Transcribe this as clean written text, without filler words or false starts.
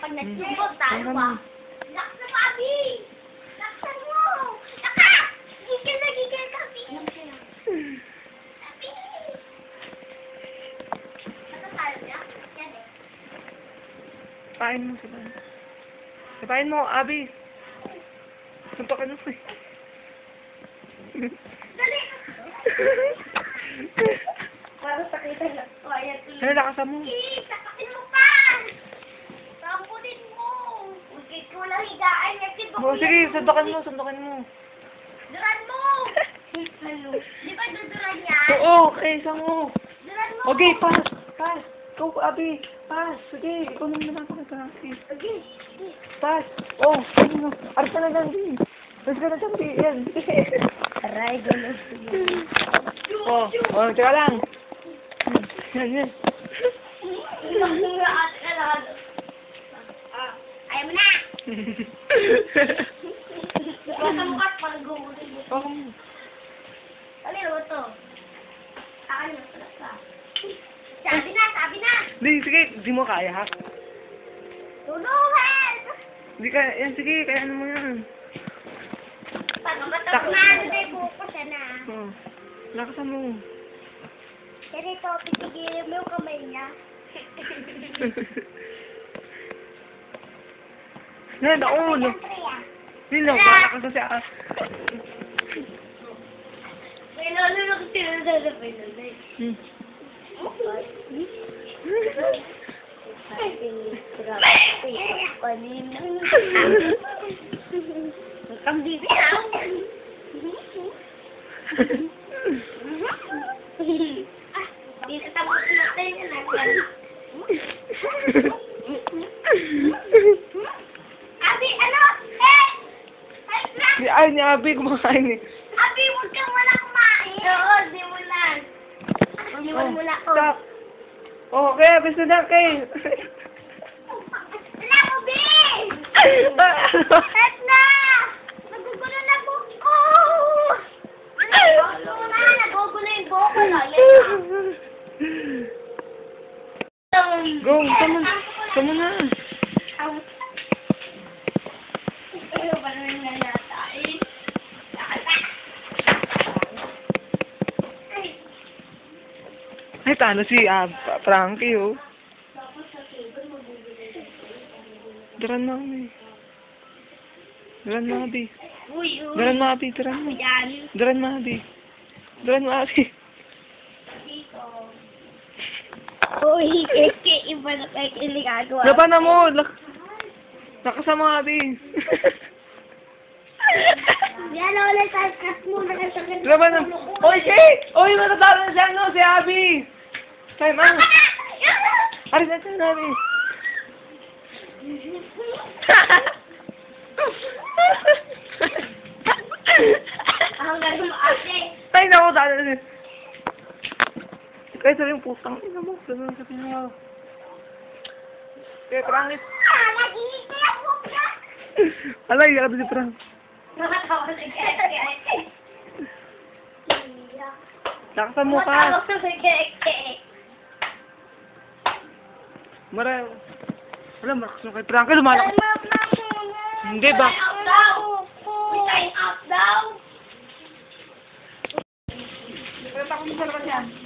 pag nag-jumbo, tayo ba? Laksan mo, Abi! Laksan mo! Laka! Gigil na gigil ka, Abi! Abi! Matatalo niya? Yan eh. Pain mo sila. Pain mo, Abi. Suntokin mo eh. Dali! Para sakita na. O, ayan. Ano, lakasan mo. Tapakin mo pa! Sampunin mo! Huwag ko lang higaan. Oh, sige, suntokin mo. Duran mo! Ano? Di ba duduran niya? Oo, okay, isang mo. Duran mo! Okay, pass. Go, Abi. Pass. Sige, ikaw naman ako nag-practice. Okay. Pass. Oh, ano? Aras ka na lang, Bi. Aras ka na lang, Bi. Yan. Aray, gano'n. Teka lang. Yan. Ayaw mo na! Basta mo ka pag gumutin mo. Ano yun ito? Akin yung salas ka. Sabi na! Hindi, sige. Di mo kaya, ha? Tulungan! Hindi kaya. Yan, sige. Kaya ano mo yan. Pag matapos na, ay buko siya na. Oh. Lakasan mo. Pero ito, pitigilin mo yung kamay niya. Yan, naulo. Siyempre ah. Hindi lang, malakas na siya. May lolo ko sinunod na pinunod. Kanina. Ang bibi dito tapos natin yung natin. Abi, ano? Ay, ni Abi, kumakain eh. Abi, huwag kang wala kumain. Oo, di mo na. Iwan mo na ako. Stop. Oh, kaya, gusto na, kay. Wala ko, Bi! Set na! Nagugulo na buhok ko! Nagugulo yung buhok ko. Go, tama na. Ano ba naman nga yata eh? Ay, talo si Frankie, oh. Daran mo, Abi. Daran mo, Abi. Uy, Daran mo, Abi. Daran mo. yan. Daran mo, Abi. Daran mo, Abi. Uy, iba na kayo kiligagawa. Laban na mo. Lakasan mo, Abi. Yan ulit, cut mo na kasi. Laban na. Oy, Kate! Oy, matatalo na siya, no? Si Abi. Time out. Aris na siya, Abi. Ang gano'n mo, ate. Ay, naku, talo na siya. Kaya sabi yung putang ina mo. Sabi mo. Kaya prangit. Nag-iisip ako ka. Alay, yaka si Prang. Nakatawa na kaya. Lakasan mo pa. Nakatawa na kaya. Mara. Wala, malakas mo kay Prang. Kaya lumalakas. Hindi ba? Up daw. Time up daw. Kaya takot mo sa lakas yan.